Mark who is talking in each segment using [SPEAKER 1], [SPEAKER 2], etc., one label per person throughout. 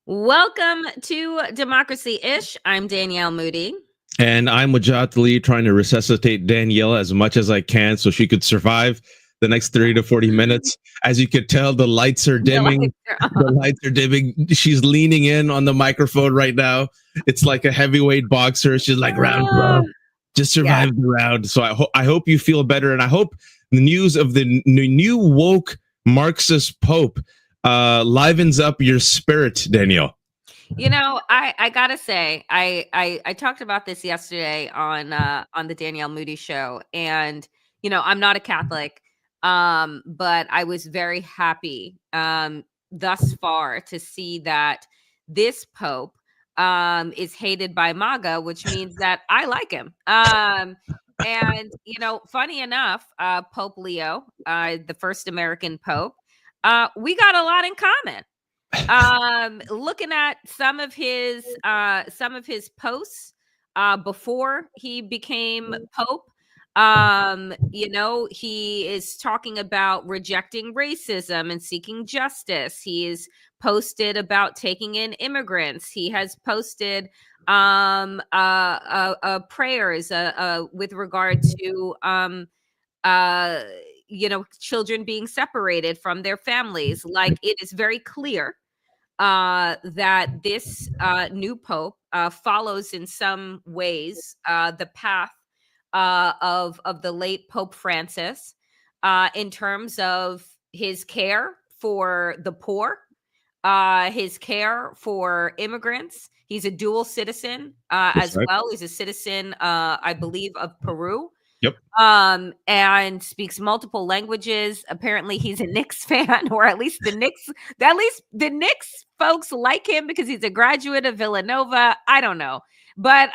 [SPEAKER 1] Welcome to Democracy-ish. I'm Danielle Moodie.
[SPEAKER 2] And I'm Wajahat trying to resuscitate Danielle as much as I can so she could survive the next 30 to 40 minutes. As you could tell, the lights are dimming. The lights are dimming. She's leaning in on the microphone right now. It's like a heavyweight boxer. She's like, round 12. Just survive the round. So I hope you feel better. And I hope the news of the new woke Marxist Pope livens up your spirit, Danielle.
[SPEAKER 1] You know, I gotta say, I talked about this yesterday on the Danielle Moodie show, and I'm not a Catholic, but I was very happy thus far to see that this Pope is hated by MAGA, which means that I like him. And funny enough, Pope Leo, the first American Pope, we got a lot in common. Looking at some of his posts before he became Pope, he is talking about rejecting racism and seeking justice. He is posted about taking in immigrants. He has posted prayers with regard to children being separated from their families. Like, it is very clear that this new Pope follows in some ways the path of the late Pope Francis in terms of his care for the poor, his care for immigrants. He's a dual citizen as well. He's a citizen, I believe, of Peru.
[SPEAKER 2] Yep.
[SPEAKER 1] And speaks multiple languages. Apparently he's a Knicks fan, or at least the Knicks folks like him because he's a graduate of Villanova. I don't know. But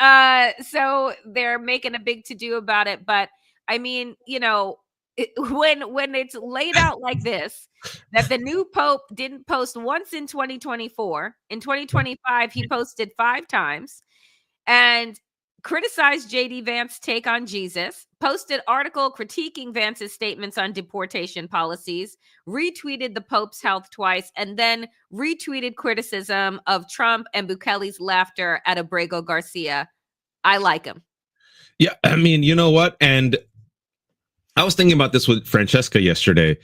[SPEAKER 1] so they're making a big to-do about it. But I mean, when it's laid out like this, that the new Pope didn't post once in 2024. In 2025, he posted 5 times. And criticized J.D. Vance's take on Jesus, posted article critiquing Vance's statements on deportation policies, retweeted the Pope's health twice, and then retweeted criticism of Trump and Bukele's laughter at Abrego Garcia. I like him.
[SPEAKER 2] Yeah, I mean, you know what? And I was thinking about this with Francesca yesterday.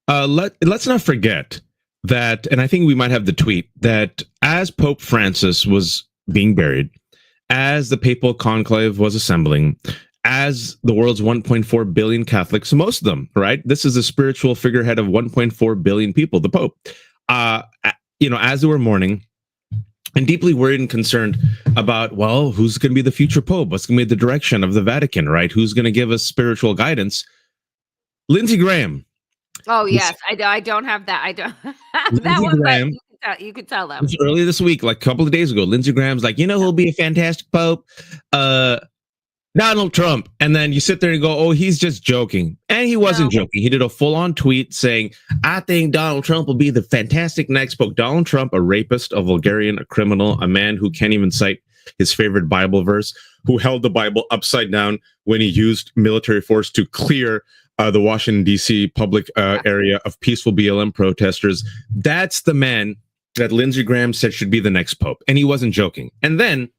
[SPEAKER 2] Let's not forget that, and I think we might have the tweet, that as Pope Francis was being buried, as the papal conclave was assembling, as the world's 1.4 billion Catholics, most of them, right? This is a spiritual figurehead of 1.4 billion people, the Pope. As they were mourning and deeply worried and concerned about, well, who's going to be the future Pope? What's going to be the direction of the Vatican, right? Who's going to give us spiritual guidance? Lindsey Graham.
[SPEAKER 1] Oh, yes. I don't have that. I don't have that one, Graham, but you could tell them.
[SPEAKER 2] Earlier this week, like a couple of days ago, Lindsey Graham's like, who'll be a fantastic Pope? Donald Trump. And then you sit there and go, oh, he's just joking. And he wasn't joking. He did a full-on tweet saying, I think Donald Trump will be the fantastic next Pope. Donald Trump, a rapist, a vulgarian, a criminal, a man who can't even cite his favorite Bible verse, who held the Bible upside down when he used military force to clear the Washington, D.C. public area of peaceful BLM protesters. That's the man that Lindsey Graham said should be the next Pope. And he wasn't joking. And then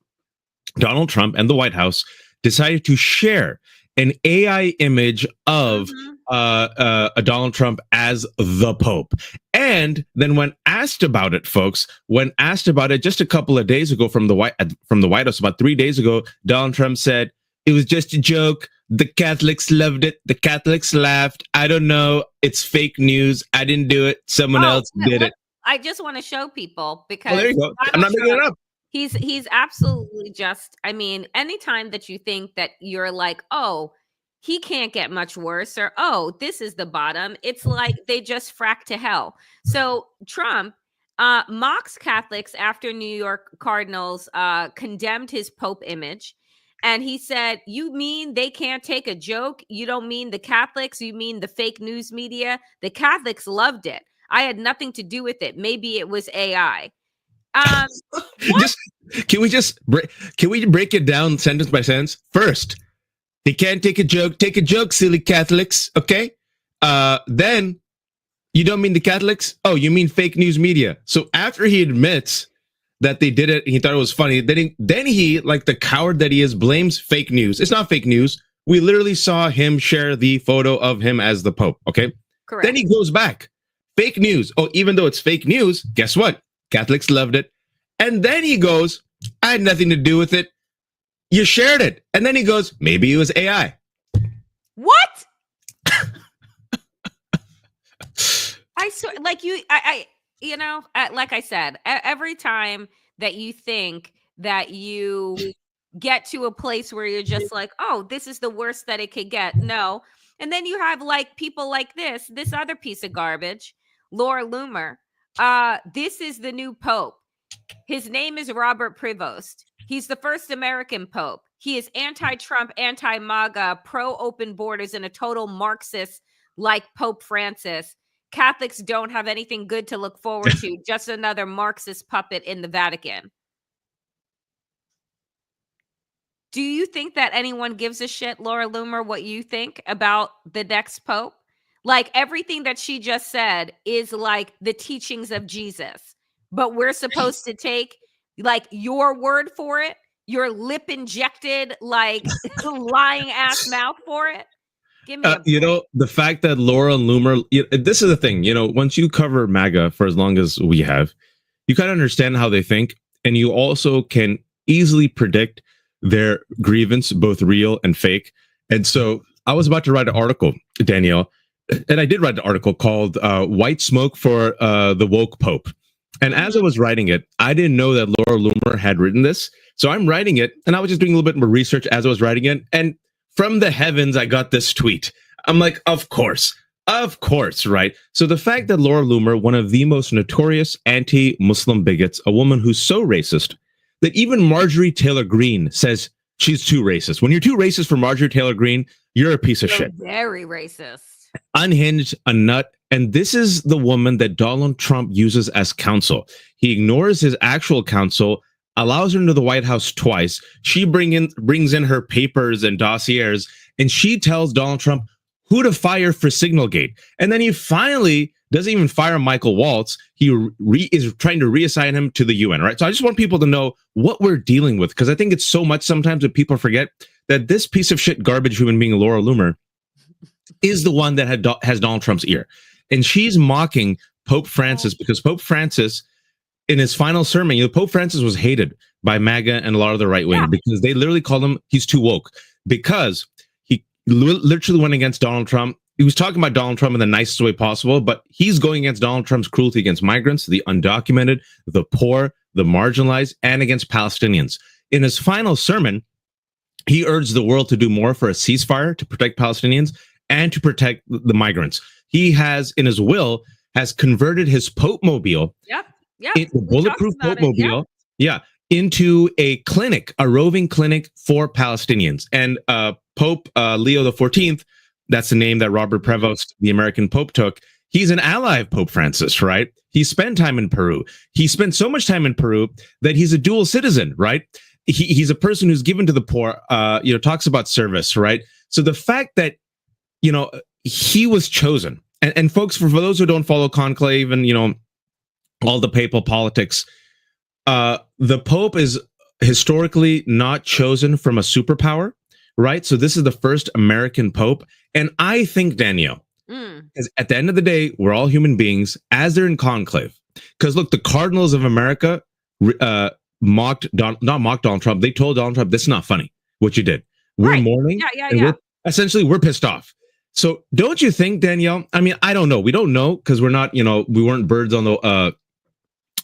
[SPEAKER 2] Donald Trump and the White House decided to share an AI image of Donald Trump as the Pope. And then when asked about it, folks, just a couple of days ago from the White House, about 3 days ago, Donald Trump said, it was just a joke. The Catholics loved it. The Catholics laughed. I don't know. It's fake news. I didn't do it. Someone else did it.
[SPEAKER 1] I just want to show people because
[SPEAKER 2] there you go. I'm not making it up.
[SPEAKER 1] He's absolutely just, I mean, anytime that you think that you're like, oh, he can't get much worse, or, oh, this is the bottom, it's like they just frack to hell. So Trump mocks Catholics after New York Cardinals condemned his Pope image. And he said, you mean they can't take a joke? You don't mean the Catholics? You mean the fake news media? The Catholics loved it. I had nothing to do with it. Maybe it was AI.
[SPEAKER 2] Can we break it down sentence by sentence? First, they can't take a joke. Take a joke, silly Catholics. Okay. Then you don't mean the Catholics. Oh, you mean fake news media. So after he admits that they did it. He thought it was funny. Then he, like the coward that he is, blames fake news. It's not fake news. We literally saw him share the photo of him as the Pope. Okay.
[SPEAKER 1] Correct.
[SPEAKER 2] Then he goes back. Fake news. Oh, even though it's fake news, guess what? Catholics loved it. And then he goes, I had nothing to do with it. You shared it. And then he goes, maybe it was AI.
[SPEAKER 1] What? I swear, like like I said, every time that you think that you get to a place where you're just like, oh, this is the worst that it could get. No. And then you have like people like this other piece of garbage, Laura Loomer. This is the new Pope. His name is Robert Prevost. He's the first American Pope. He is anti-Trump, anti-MAGA, pro-open borders, and a total Marxist like Pope Francis. Catholics don't have anything good to look forward to, just another Marxist puppet in the Vatican. Do you think that anyone gives a shit, Laura Loomer, what you think about the next Pope? Like, everything that she just said is like the teachings of Jesus, but we're supposed to take like your word for it, your lip injected, like lying ass mouth for it. Give me
[SPEAKER 2] the fact that Laura Loomer, this is the thing, once you cover MAGA for as long as we have, you kind of understand how they think, and you also can easily predict their grievance, both real and fake. And so I was about to write an article, Danielle, and I did write an article called White Smoke for the Woke Pope. And as I was writing it, I didn't know that Laura Loomer had written this. So I'm writing it, and I was just doing a little bit more research as I was writing it. And from the heavens, I got this tweet. I'm like, of course, right? So the fact that Laura Loomer, one of the most notorious anti-Muslim bigots, a woman who's so racist that even Marjorie Taylor Greene says she's too racist. When you're too racist for Marjorie Taylor Greene, you're a piece of shit.
[SPEAKER 1] Very racist.
[SPEAKER 2] Unhinged, a nut. And this is the woman that Donald Trump uses as counsel. He ignores his actual counsel, allows her into the White House twice. She brings in her papers and dossiers, and she tells Donald Trump who to fire for Signalgate. And then he finally doesn't even fire Michael Waltz. He is trying to reassign him to the UN, right? So I just want people to know what we're dealing with, because I think it's so much sometimes that people forget that this piece of shit garbage human being, Laura Loomer, is the one that has Donald Trump's ear. And she's mocking Pope Francis because Pope Francis, in his final sermon, Pope Francis was hated by MAGA and a lot of the right wing because they literally called him, he's too woke, because he literally went against Donald Trump. He was talking about Donald Trump in the nicest way possible, but he's going against Donald Trump's cruelty against migrants, the undocumented, the poor, the marginalized, and against Palestinians. In his final sermon, he urged the world to do more for a ceasefire to protect Palestinians and to protect the migrants. He has, in his will, has converted his Pope Mobile, the bulletproof Pope Mobile, into a clinic, a roving clinic for Palestinians. And Pope Leo XIV, that's the name that Robert Prevost, the American Pope, took. He's an ally of Pope Francis, right? He spent time in Peru. He spent so much time in Peru that he's a dual citizen, right? He's a person who's given to the poor, talks about service, right? So the fact that, he was chosen, and folks, for those who don't follow Conclave and, all the papal politics, the Pope is historically not chosen from a superpower, right? So this is the first American Pope. And I think, Danielle, because at the end of the day, we're all human beings as they're in conclave. Because look, the Cardinals of America not mocked Donald Trump. They told Donald Trump, this is not funny, what you did. We're mourning. Essentially, we're pissed off. So don't you think, Danielle? I mean, I don't know. We don't know because we're not, we weren't birds on the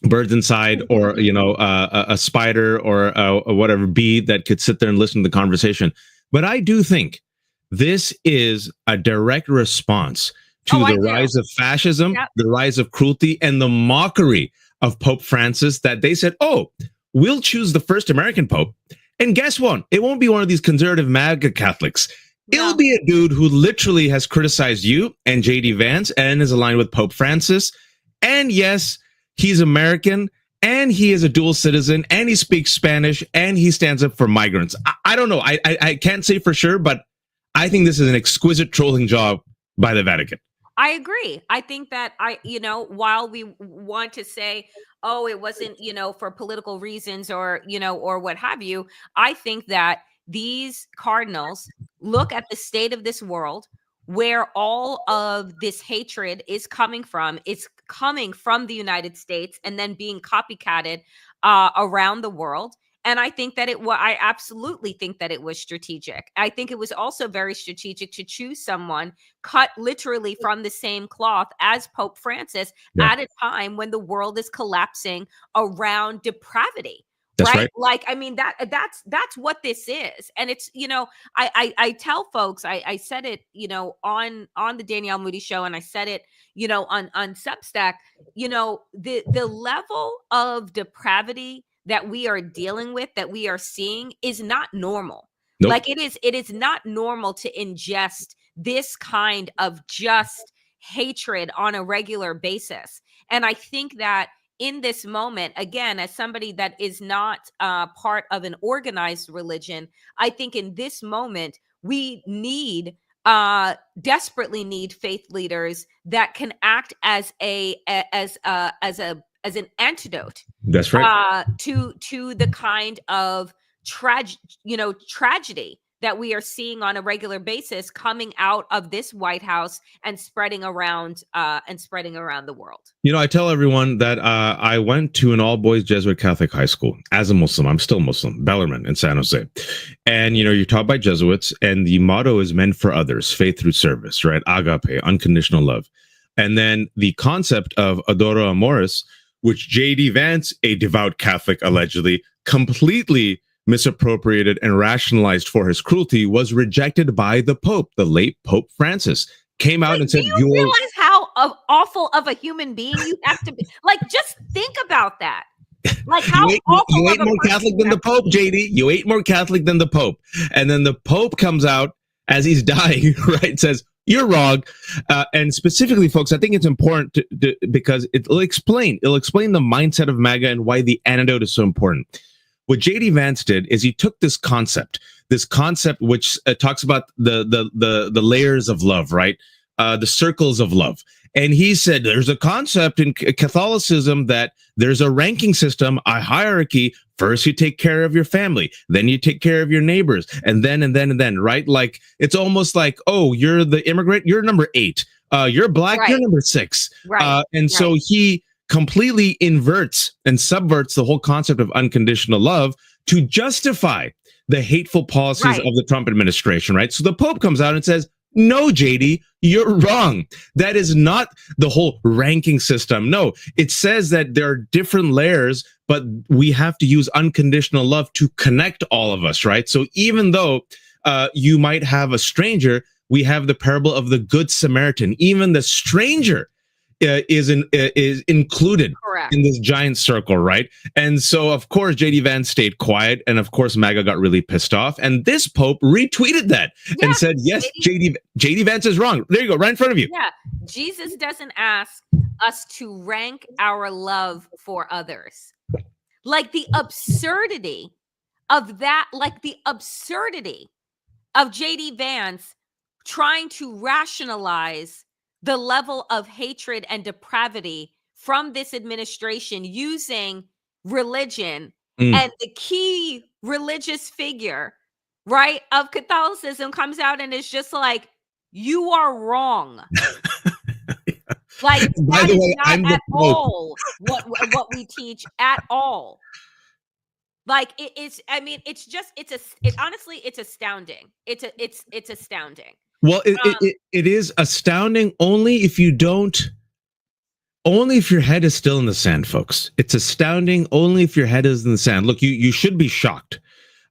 [SPEAKER 2] birds inside, or a spider or a whatever bee that could sit there and listen to the conversation. But I do think this is a direct response to the rise of fascism, the rise of cruelty, and the mockery of Pope Francis, that they said, oh, we'll choose the first American Pope. And guess what? It won't be one of these conservative MAGA Catholics. No. It'll be a dude who literally has criticized you and JD Vance and is aligned with Pope Francis. And yes, he's American, and he is a dual citizen, and he speaks Spanish, and he stands up for migrants. I don't know. I can't say for sure, but I think this is an exquisite trolling job by the Vatican.
[SPEAKER 1] I agree. I think that while we want to say, oh, it wasn't, for political reasons or, or what have you. I think that these cardinals look at the state of this world where all of this hatred is coming from. It's coming from the United States and then being copycatted around the world. And I think that I absolutely think that it was strategic. I think it was also very strategic to choose someone cut literally from the same cloth as Pope Francis at a time when the world is collapsing around depravity.
[SPEAKER 2] That's right.
[SPEAKER 1] Like, I mean, that's what this is. And it's, I tell folks, I said it, on the Danielle Moodie show, and I said it, on Substack, the level of depravity that we are dealing with, that we are seeing, is not normal.
[SPEAKER 2] Nope.
[SPEAKER 1] Like, it is not normal to ingest this kind of just hatred on a regular basis. And I think that in this moment, again, as somebody that is not part of an organized religion, I think in this moment we desperately need faith leaders that can act as an antidote.
[SPEAKER 2] That's right.
[SPEAKER 1] To the kind of tragedy that we are seeing on a regular basis coming out of this White House and spreading around the world.
[SPEAKER 2] I tell everyone that I went to an all-boys Jesuit Catholic high school as a Muslim. I'm still Muslim, Bellarmine in San Jose. And, you're taught by Jesuits, and the motto is meant for others, faith through service, right? Agape, unconditional love. And then the concept of adoro amoris, which J.D. Vance, a devout Catholic, allegedly completely misappropriated and rationalized for his cruelty, was rejected by the Pope. The late Pope Francis came out and said,
[SPEAKER 1] do you realize how awful of a human being you have to be? Like, just think about that. Like, how awful.
[SPEAKER 2] You ain't more Catholic than the Pope, JD. You ain't more Catholic than the Pope. And then the Pope comes out as he's dying, right? Says, you're wrong. And specifically, folks, I think it's important because it'll explain the mindset of MAGA and why the antidote is so important. What J.D. Vance did is he took this concept which talks about the layers of love, right? The circles of love. And he said there's a concept in Catholicism that there's a ranking system, a hierarchy. First, you take care of your family, then you take care of your neighbors, and then, right? Like, it's almost like, oh, you're the immigrant, you're number 8. You're black, right. You're number 6.
[SPEAKER 1] Right.
[SPEAKER 2] So he completely inverts and subverts the whole concept of unconditional love to justify the hateful policies of the Trump administration, right? So the Pope comes out and says, no, JD, you're wrong. That is not the whole ranking system. No, it says that there are different layers, but we have to use unconditional love to connect all of us, right? So even though you might have a stranger, we have the parable of the Good Samaritan. Even the stranger is included in this giant circle, right? And so, of course, J.D. Vance stayed quiet, and of course, MAGA got really pissed off. And this Pope retweeted that and said, yes, J.D. Vance is wrong. There you go, right in front of you.
[SPEAKER 1] Yeah, Jesus doesn't ask us to rank our love for others. Like, the absurdity of that, like the absurdity of J.D. Vance trying to rationalize the level of hatred and depravity from this administration using religion and the key religious figure, right, of Catholicism comes out and is just like, you are wrong. Like,
[SPEAKER 2] by the way,
[SPEAKER 1] not at all what we teach at all. Like, honestly, it's astounding. It's astounding.
[SPEAKER 2] Well, it is astounding only if your head is still in the sand, folks. It's astounding only if your head is in the sand. Look, you should be shocked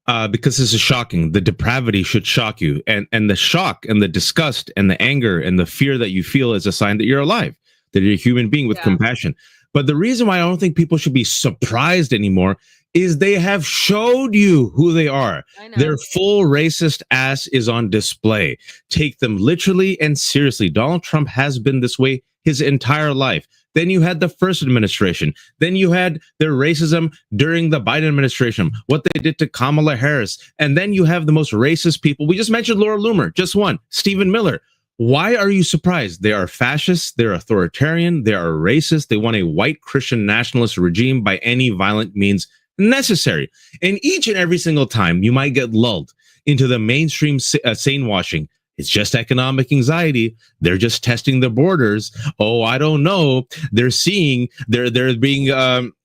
[SPEAKER 2] because this is shocking. The depravity should shock you. And the shock and the disgust and the anger and the fear that you feel is a sign that you're alive, that you're a human being with compassion. But the reason why I don't think people should be surprised anymore is they have showed you who they are. Their full racist ass is on display. Take them literally and seriously. Donald Trump has been this way his entire life. Then you had the first administration. Then you had their racism during the Biden administration, what they did to Kamala Harris. And then you have the most racist people. We just mentioned Laura Loomer, just one, Stephen Miller. Why are you surprised? They are fascists, they're authoritarian, they are racist, they want a white Christian nationalist regime by any violent means necessary. And each and every single time you might get lulled into the mainstream sane washing. It's just economic anxiety. They're just testing the borders. Oh, I don't know. They're being,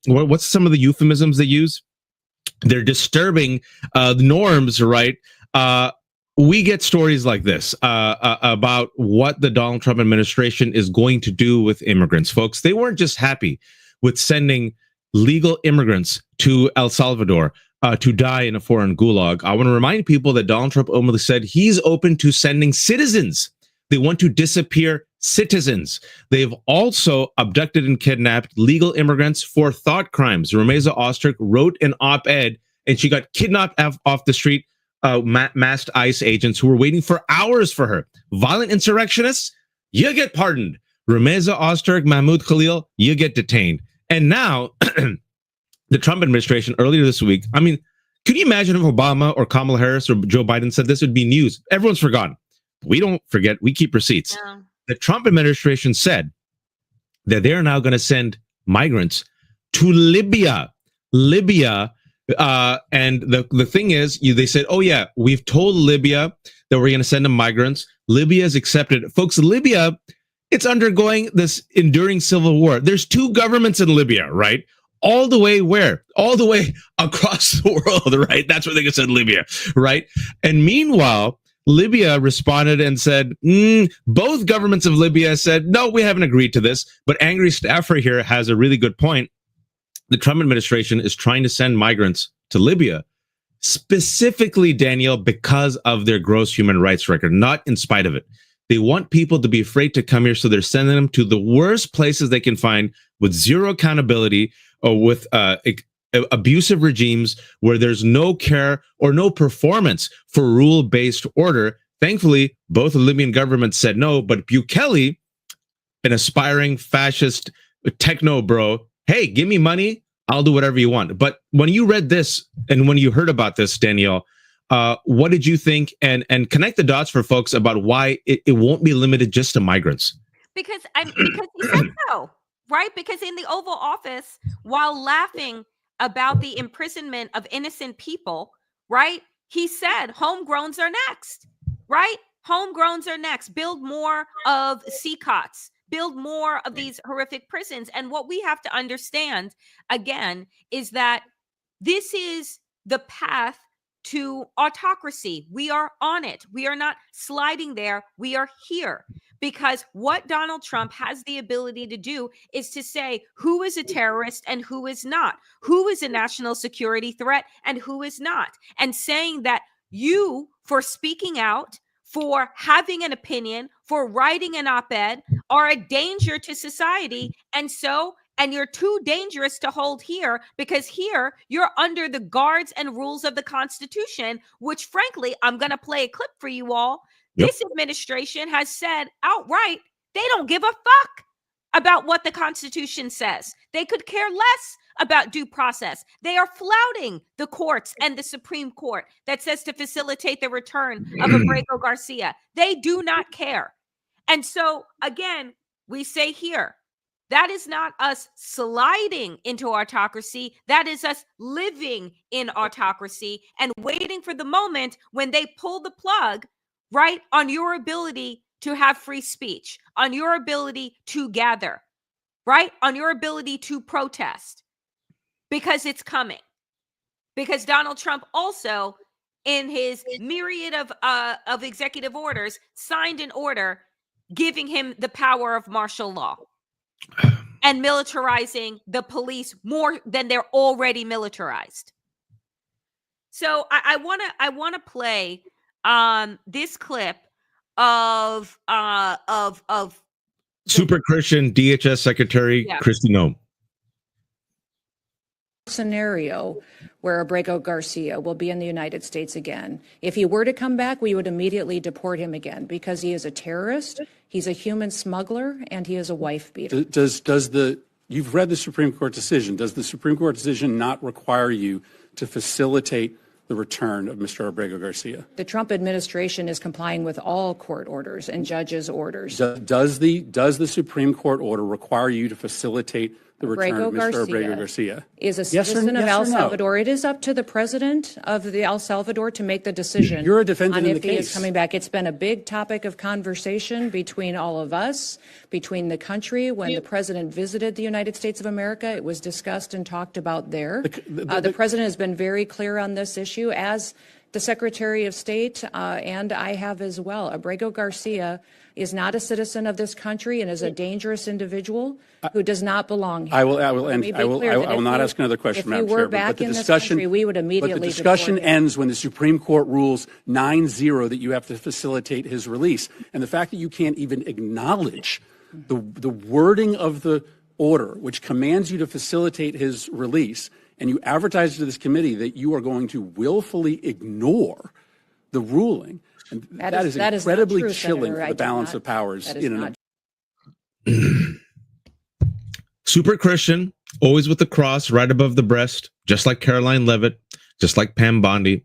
[SPEAKER 2] what's some of the euphemisms they use? They're disturbing the norms, right? We get stories like this about what the Donald Trump administration is going to do with immigrants, folks. They weren't just happy with sending legal immigrants to El Salvador to die in a foreign gulag. I want to remind people that Donald Trump openly said he's open to sending citizens. They want to disappear citizens. They've also abducted and kidnapped legal immigrants for thought crimes. Rumeza Osterk wrote an op-ed, and she got kidnapped off the street. Masked ICE agents who were waiting for hours for her. Violent insurrectionists, you get pardoned. Rumeza Osterk, Mahmoud Khalil, you get detained. And now, the Trump administration earlier this week, I mean, could you imagine if Obama or Kamala Harris or Joe Biden said this would be news? Everyone's forgotten. We don't forget. We keep receipts. Yeah. The Trump administration said that they're now going to send migrants to Libya. And the thing is, they said, oh, yeah, we've told Libya that we're going to send them migrants. Libya has accepted. Folks, Libya, it's undergoing this enduring civil war. There's two governments in Libya, right? All the way where? All the way across the world, right? That's what they said, Libya, right? And meanwhile, Libya responded and said, both governments of Libya said, no, we haven't agreed to this. But Angry Staffer here has a really good point. The Trump administration is trying to send migrants to Libya, specifically, Danielle, because of their gross human rights record, not in spite of it. They want people to be afraid to come here, so they're sending them to the worst places they can find with zero accountability or with abusive regimes where there's no care or no performance for rule-based order. Thankfully, both the Libyan governments said no, but Bukele, an aspiring fascist techno bro, hey, give me money, I'll do whatever you want. But when you read this and when you heard about this, Danielle, what did you think? And connect the dots for folks about why it won't be limited just to migrants.
[SPEAKER 1] Because he said so, right? Because in the Oval Office, while laughing about the imprisonment of innocent people, right, he said homegrowns are next, right? Homegrowns are next. Build more of SCOTUS. Build more of these horrific prisons. And what we have to understand, again, is that this is the path to autocracy. We are on it. We are not sliding there. We are here. Because what Donald Trump has the ability to do is to say who is a terrorist and who is not, who is a national security threat and who is not. And saying that you, for speaking out, for having an opinion, for writing an op-ed, are a danger to society. And you're too dangerous to hold here, because here you're under the guards and rules of the Constitution, which frankly, I'm going to play a clip for you all. Yep. This administration has said outright, they don't give a fuck about what the Constitution says. They could care less about due process. They are flouting the courts and the Supreme Court that says to facilitate the return of Abrego Garcia. They do not care. And so, again, we say here, that is not us sliding into autocracy. That is us living in autocracy and waiting for the moment when they pull the plug, right, on your ability to have free speech, on your ability to gather, right, on your ability to protest. Because it's coming. Because Donald Trump also, in his myriad of executive orders, signed an order giving him the power of martial law and militarizing the police more than they're already militarized. So I want to play this clip of
[SPEAKER 2] Super Christian DHS Secretary Kristi Noem.
[SPEAKER 3] Scenario where Abrego Garcia will be in the United States again. If he were to come back, we would immediately deport him again because he is a terrorist, he's a human smuggler, and he is a wife beater.
[SPEAKER 4] You've read the Supreme Court decision. Does the Supreme Court decision not require you to facilitate the return of Mr. Abrego Garcia?
[SPEAKER 3] The Trump administration is complying with all court orders and judges' orders.
[SPEAKER 4] Does the Supreme Court order require you to facilitate the return of Mr. Abrego Garcia?
[SPEAKER 3] Is a citizen of El Salvador. It is up to the president of the El Salvador to make the decision.
[SPEAKER 4] You're a defendant
[SPEAKER 3] on
[SPEAKER 4] in
[SPEAKER 3] if
[SPEAKER 4] the
[SPEAKER 3] he
[SPEAKER 4] case.
[SPEAKER 3] is coming back. It's been a big topic of conversation between all of us, between the country. When the president visited the United States of America, it was discussed and talked about there. The president has been very clear on this issue, as the Secretary of State and I have as well. Abrego Garcia is not a citizen of this country and is a dangerous individual who does not belong here.
[SPEAKER 4] I will not ask another question, Madam Chair. But the discussion,
[SPEAKER 3] we would immediately.
[SPEAKER 4] But the discussion ends when the Supreme Court rules 9-0 that you have to facilitate his release, and the fact that you can't even acknowledge the wording of the order, which commands you to facilitate his release, and you advertise to this committee that you are going to willfully ignore the ruling. And that is incredibly
[SPEAKER 3] true,
[SPEAKER 4] chilling
[SPEAKER 3] Senator.
[SPEAKER 4] for the balance of powers in
[SPEAKER 2] Super Christian, always with the cross right above the breast, just like Caroline Levitt, just like Pam Bondi,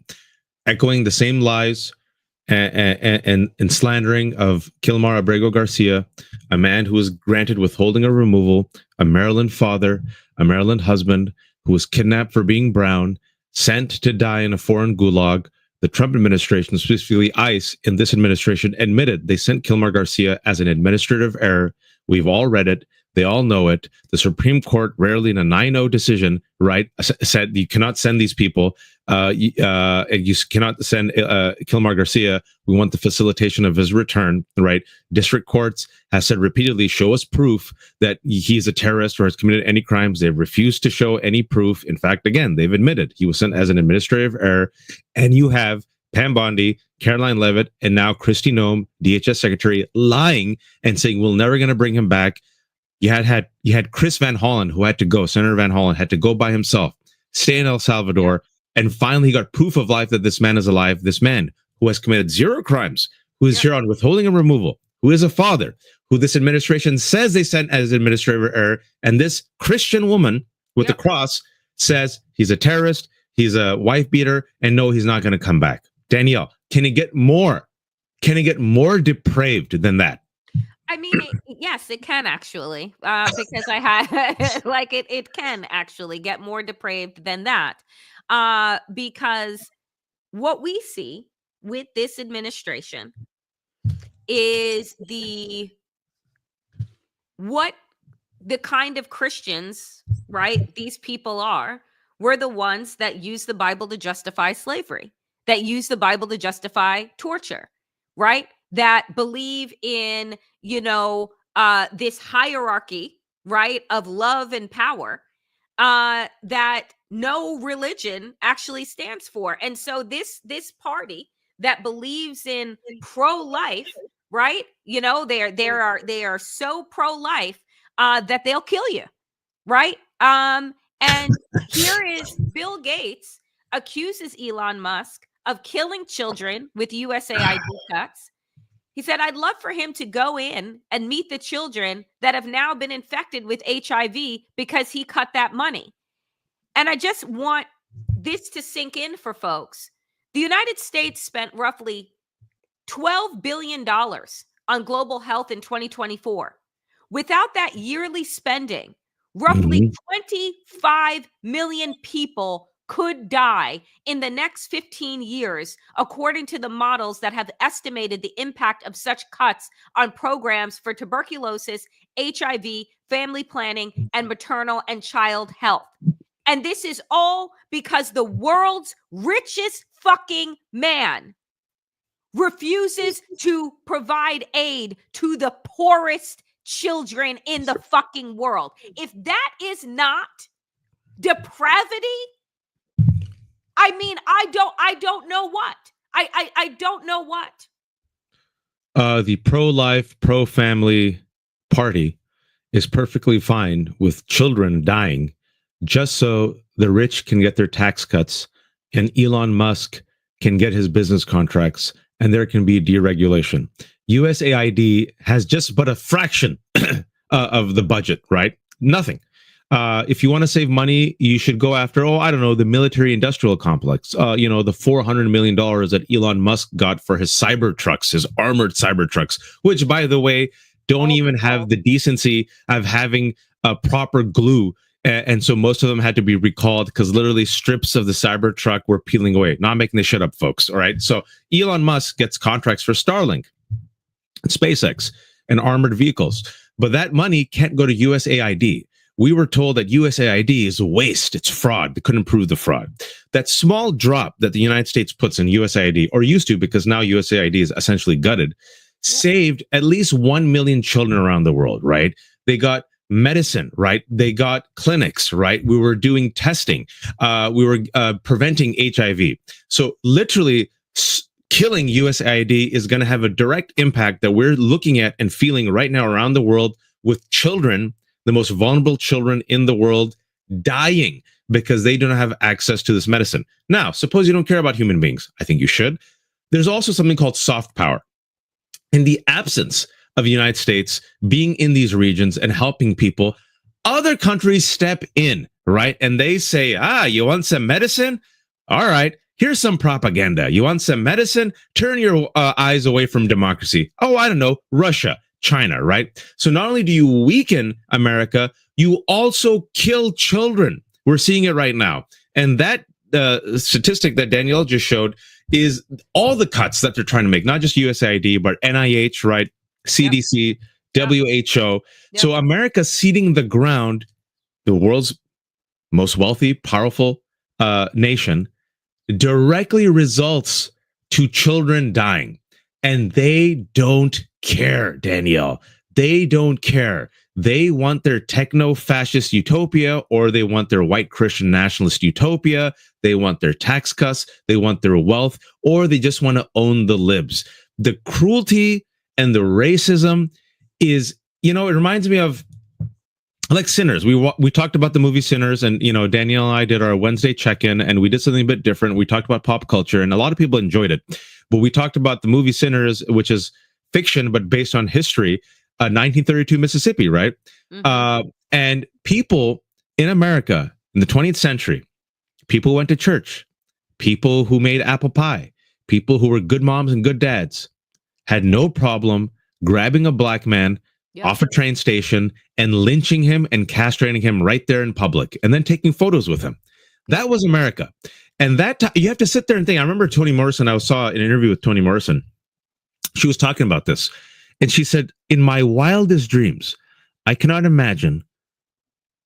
[SPEAKER 2] echoing the same lies and slandering of Kilmar Abrego Garcia, a man who was granted withholding of removal, a Maryland father, a Maryland husband, who was kidnapped for being brown, sent to die in a foreign gulag. The Trump administration, specifically ICE in this administration, admitted they sent Kilmar Garcia as an administrative error. We've all read it. They all know it. The Supreme Court, rarely in a 9-0 decision, right, said you cannot send these people. You cannot send Kilmar Garcia. We want the facilitation of his return, right? District courts have said repeatedly, show us proof that he's a terrorist or has committed any crimes. They've refused to show any proof. In fact, again, they've admitted he was sent as an administrative error. And you have Pam Bondi, Caroline Levitt, and now Kristi Noem, DHS Secretary, lying and saying we're never going to bring him back. You had Chris Van Hollen, who had to go, Senator Van Hollen had to go by himself, stay in El Salvador, and finally he got proof of life that this man is alive. This man who has committed 0 crimes, who is here on withholding and removal, who is a father, who this administration says they sent as administrative error, and this Christian woman with the cross says he's a terrorist, he's a wife beater, and no, he's not going to come back. Danielle, can it get more depraved than that?
[SPEAKER 1] I mean, yes, it can actually, because I had it can actually get more depraved than that, because what we see with this administration is the kind of Christians, right? These people were the ones that use the Bible to justify slavery, that use the Bible to justify torture, right? That believe in, this hierarchy, right, of love and power that no religion actually stands for. And so this party that believes in pro-life, right? They are so pro-life that they'll kill you, right? And here is Bill Gates accuses Elon Musk of killing children with USAID cuts. He said, I'd love for him to go in and meet the children that have now been infected with HIV because he cut that money. And I just want this to sink in for folks. The United States spent roughly $12 billion on global health in 2024. Without that yearly spending, roughly 25 million people could die in the next 15 years, according to the models that have estimated the impact of such cuts on programs for tuberculosis, HIV, family planning, and maternal and child health. And this is all because the world's richest fucking man refuses to provide aid to the poorest children in the fucking world. If that is not depravity, I mean, I don't know what. I don't know what.
[SPEAKER 2] The pro-life, pro-family party is perfectly fine with children dying just so the rich can get their tax cuts and Elon Musk can get his business contracts and there can be deregulation. USAID has just but a fraction of the budget, right? Nothing. If you want to save money, you should go after, I don't know, the military industrial complex. The $400 million that Elon Musk got for his cyber trucks, his armored cyber trucks, which, by the way, don't even have the decency of having a proper glue. And so most of them had to be recalled because literally strips of the cyber truck were peeling away. Not making this shit up, folks. All right. So Elon Musk gets contracts for Starlink and SpaceX and armored vehicles, but that money can't go to USAID. We were told that USAID is a waste. It's fraud. They couldn't prove the fraud. That small drop that the United States puts in USAID, or used to, because now USAID is essentially gutted, saved at least 1 million children around the world, right? They got medicine, right? They got clinics, right? We were doing testing. We were preventing HIV. So literally killing USAID is going to have a direct impact that we're looking at and feeling right now around the world with children, the most vulnerable children in the world, dying because they don't have access to this medicine. Now, suppose you don't care about human beings. I think you should. There's also something called soft power. In the absence of the United States being in these regions and helping people, other countries step in, right? And they say, you want some medicine? All right, here's some propaganda. You want some medicine? Turn your eyes away from democracy. I don't know, Russia, China, right? So not only do you weaken America, you also kill children. We're seeing it right now. And that statistic that Danielle just showed is all the cuts that they're trying to make, not just USAID, but NIH, right? CDC, WHO. Yep. So America ceding the ground, the world's most wealthy, powerful nation, directly results to children dying. And they don't care, Danielle. They don't care. They want their techno-fascist utopia, or they want their white Christian nationalist utopia. They want their tax cuts. They want their wealth, or they just want to own the libs. The cruelty and the racism is, it reminds me of like Sinners. We talked about the movie Sinners, and Danielle and I did our Wednesday check-in, and we did something a bit different. We talked about pop culture, and a lot of people enjoyed it. But we talked about the movie Sinners, which is fiction but based on history, 1932 Mississippi, right? Mm-hmm. And people in America in the 20th century, people went to church, people who made apple pie, people who were good moms and good dads, had no problem grabbing a black man off a train station and lynching him and castrating him right there in public, and then taking photos with him. That was America. And you have to sit there and think. I remember Toni Morrison, I saw an interview with Toni Morrison. She was talking about this. And she said, in my wildest dreams, I cannot imagine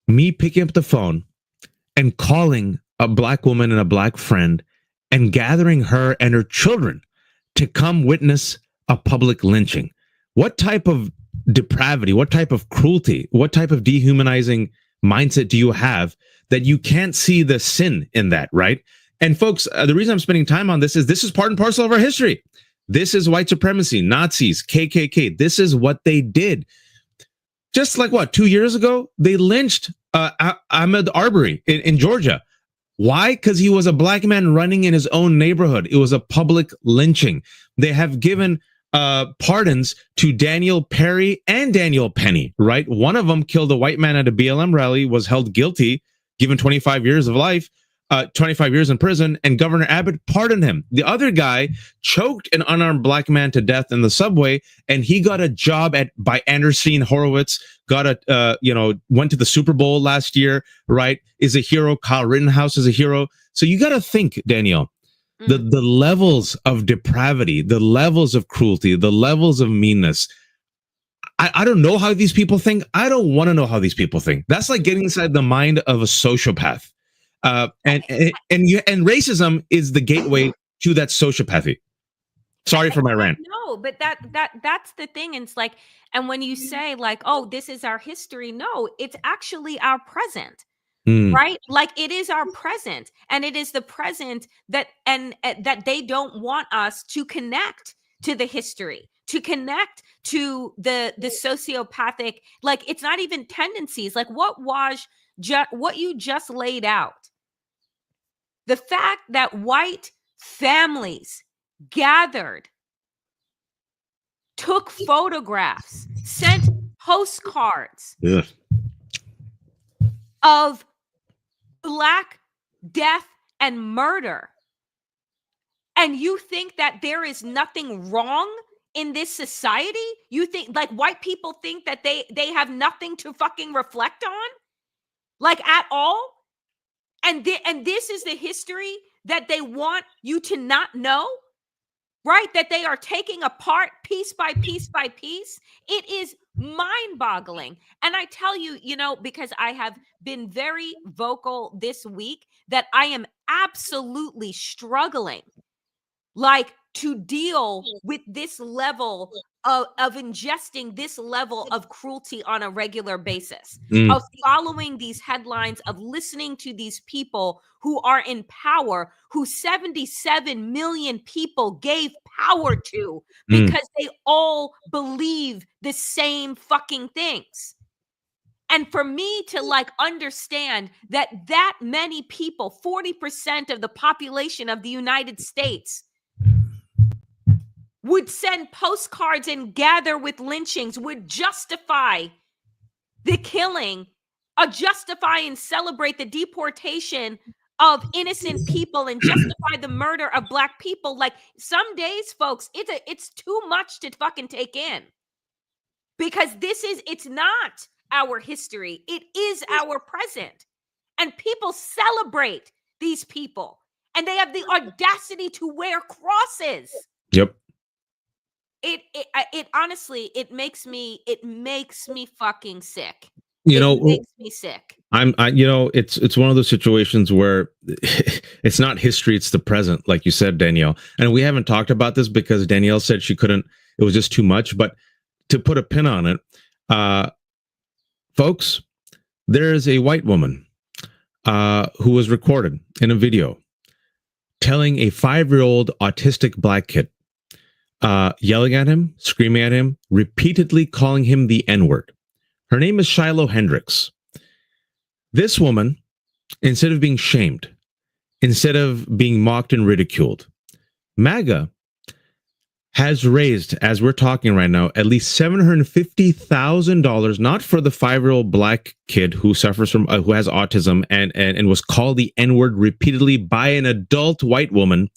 [SPEAKER 2] me picking up the phone and calling a black woman and a black friend and gathering her and her children to come witness a public lynching. What type of depravity, what type of cruelty, what type of dehumanizing mindset do you have that you can't see the sin in that, right? And folks, the reason I'm spending time on this is part and parcel of our history. This is white supremacy, Nazis, KKK. This is what they did. Just like 2 years ago, they lynched Ahmaud Arbery in Georgia. Why? Because he was a black man running in his own neighborhood. It was a public lynching. They have given pardons to Daniel Perry and Daniel Penny, right? One of them killed a white man at a BLM rally, was held guilty, given 25 years of life, 25 years in prison, and Governor Abbott pardoned him. The other guy choked an unarmed black man to death in the subway, and he got a job by Anderson Horowitz, went to the Super Bowl last year, right? Is a hero. Kyle Rittenhouse is a hero. So you got to think, Danielle, the levels of depravity, the levels of cruelty, the levels of meanness. I don't know how these people think. I don't want to know how these people think. That's like getting inside the mind of a sociopath. And racism is the gateway to that sociopathy. Sorry for my rant.
[SPEAKER 1] No, but that's the thing. It's like, and when you say like, oh, this is our history, no, it's actually our present. Right? Like it is our present, and it is the present that that they don't want us to connect to the history, to connect to the sociopathic, like it's not even tendencies, like what you just laid out. The fact that white families gathered, took photographs, sent postcards.
[SPEAKER 2] Yeah.
[SPEAKER 1] of Black death and murder. And you think that there is nothing wrong in this society? You think, like, white people think that they have nothing to fucking reflect on? Like, at all? And this is the history that they want you to not know? Right? That they are taking apart piece by piece by piece. It is mind-boggling. And I tell you, because I have been very vocal this week that I am absolutely struggling, like, to deal with this level of ingesting this level of cruelty on a regular basis, of following these headlines, of listening to these people who are in power, who 77 million people gave power to because they all believe the same fucking things. And for me to, like, understand that many people, 40% of the population of the United States, would send postcards and gather with lynchings, would justify the killing, justify and celebrate the deportation of innocent people, and justify the murder of Black people. Like, some days, folks, it's too much to fucking take in. Because it's not our history. It is our present. And people celebrate these people. And they have the audacity to wear crosses.
[SPEAKER 2] Yep.
[SPEAKER 1] It honestly, it makes me fucking sick.
[SPEAKER 2] It
[SPEAKER 1] makes me sick.
[SPEAKER 2] It's one of those situations where it's not history, it's the present, like you said, Danielle. And we haven't talked about this because Danielle said she couldn't, it was just too much. But to put a pin on it, folks, there is a white woman who was recorded in a video telling a 5-year-old autistic Black kid, yelling at him, screaming at him, repeatedly calling him the N-word. Her name is Shiloh Hendricks. This woman, instead of being shamed, instead of being mocked and ridiculed, MAGA has raised, as we're talking right now, at least $750,000, not for the 5-year-old Black kid who suffers from, who has autism and was called the N-word repeatedly by an adult white woman.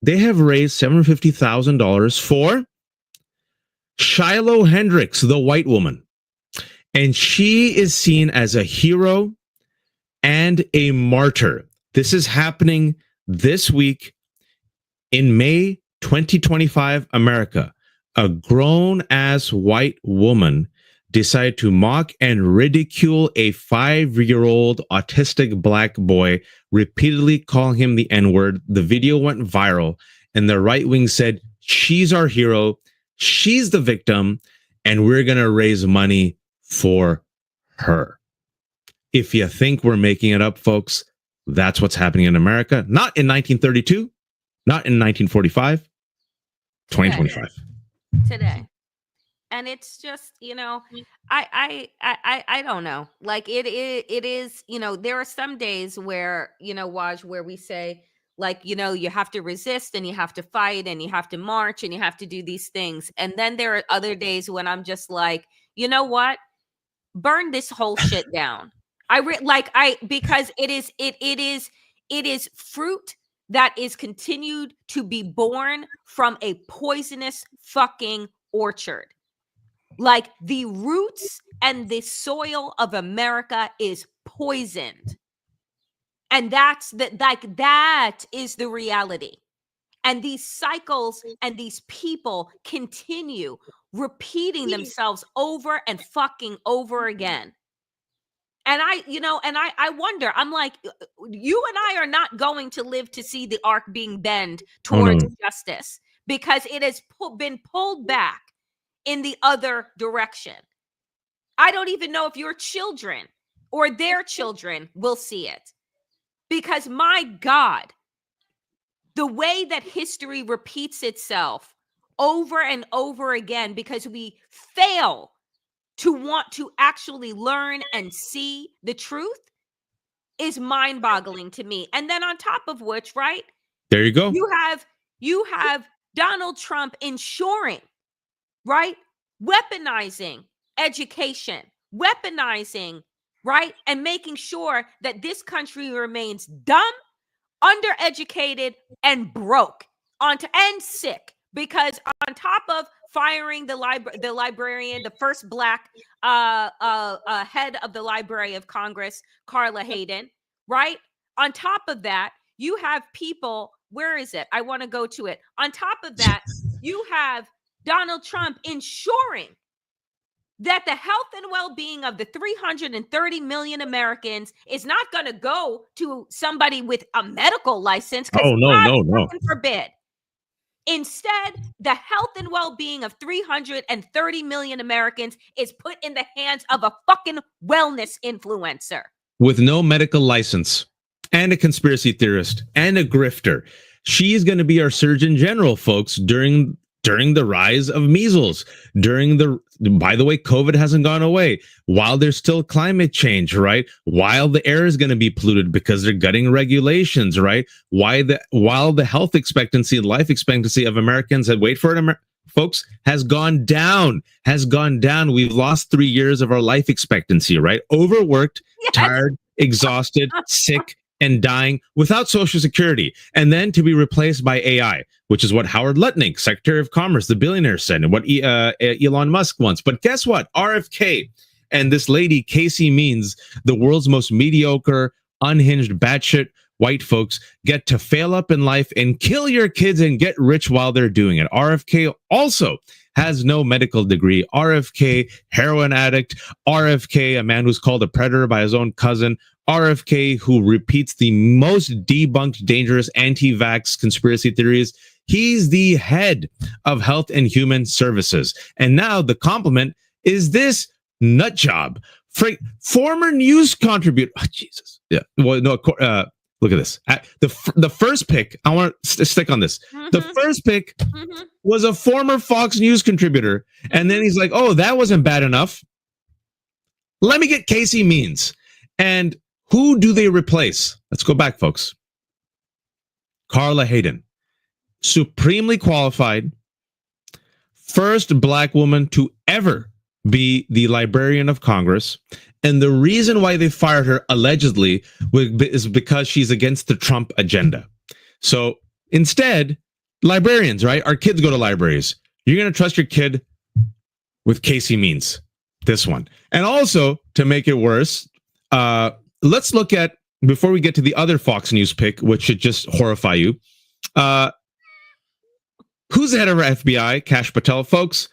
[SPEAKER 2] They have raised $750,000 for Shiloh Hendricks, the white woman. And she is seen as a hero and a martyr. This is happening this week in May 2025 America. A grown-ass white woman decided to mock and ridicule a 5-year-old autistic Black boy, repeatedly calling him the N-word. The video went viral, and the right wing said, she's our hero, she's the victim, and we're going to raise money for her. If you think we're making it up, folks, that's what's happening in America. Not in 1932, not in 1945, 2025.
[SPEAKER 1] Today. And it's just, I don't know. Like, it is, there are some days where, Waj, where we say, like, you have to resist and you have to fight and you have to march and you have to do these things. And then there are other days when I'm just like, you know what? Burn this whole shit down. Because it is fruit that is continued to be born from a poisonous fucking orchard. Like, the roots and the soil of America is poisoned. And that is the reality. And these cycles and these people continue repeating themselves over and fucking over again. And I wonder, I'm like, you and I are not going to live to see the arc being bent towards justice, because it has been pulled back in the other direction. I don't even know if your children or their children will see it. Because, my God, the way that history repeats itself over and over again, because we fail to want to actually learn and see the truth, is mind-boggling to me. And then on top of which, right?
[SPEAKER 2] There you go.
[SPEAKER 1] You have Donald Trump ensuring, right? Weaponizing education, weaponizing right? And making sure that this country remains dumb, undereducated, and broke and sick. Because on top of firing the librarian, the first black head of the Library of Congress, Carla Hayden, right? On top of that, you have people, where is it? I want to go to it. On top of that, you have Donald Trump ensuring that the health and well-being of the 330 million Americans is not going to go to somebody with a medical license, because
[SPEAKER 2] no.
[SPEAKER 1] forbid. Instead, the health and well-being of 330 million Americans is put in the hands of a fucking wellness influencer.
[SPEAKER 2] With no medical license, and a conspiracy theorist, and a grifter. She's going to be our Surgeon General, folks, during the rise of measles, by the way, COVID hasn't gone away, while there's still climate change, right? While the air is going to be polluted because they're gutting regulations, right? While the health expectancy and life expectancy of Americans, and wait for it, folks, has gone down. We've lost 3 years of our life expectancy, right? Overworked, tired, exhausted, sick, and dying without Social Security, and then to be replaced by AI, which is what Howard Lutnick, Secretary of Commerce, the billionaire, said, and what Elon Musk wants. But guess what? RFK and this lady, Casey Means, the world's most mediocre, unhinged, batshit white folks, get to fail up in life and kill your kids and get rich while they're doing it. RFK also has no medical degree. RFK, heroin addict. RFK, a man who's called a predator by his own cousin. RFK, who repeats the most debunked, dangerous anti-vax conspiracy theories. He's the head of Health and Human Services. And now the compliment is this nut job. Former news contributor. Oh, Jesus. Yeah. Well, no, look at this. The first pick, I want to stick on this. Mm-hmm. The first pick was a former Fox News contributor. And then he's like, oh, that wasn't bad enough. Let me get Casey Means. And who do they replace? Let's go back, folks. Carla Hayden, supremely qualified, first black woman to ever be the Librarian of Congress. And the reason why they fired her, allegedly, is because she's against the Trump agenda. So instead, librarians, right? Our kids go to libraries. You're going to trust your kid with Casey Means, this one. And also, to make it worse, let's look at, before we get to the other Fox News pick, which should just horrify you. Who's the head of our FBI? Kash Patel, folks.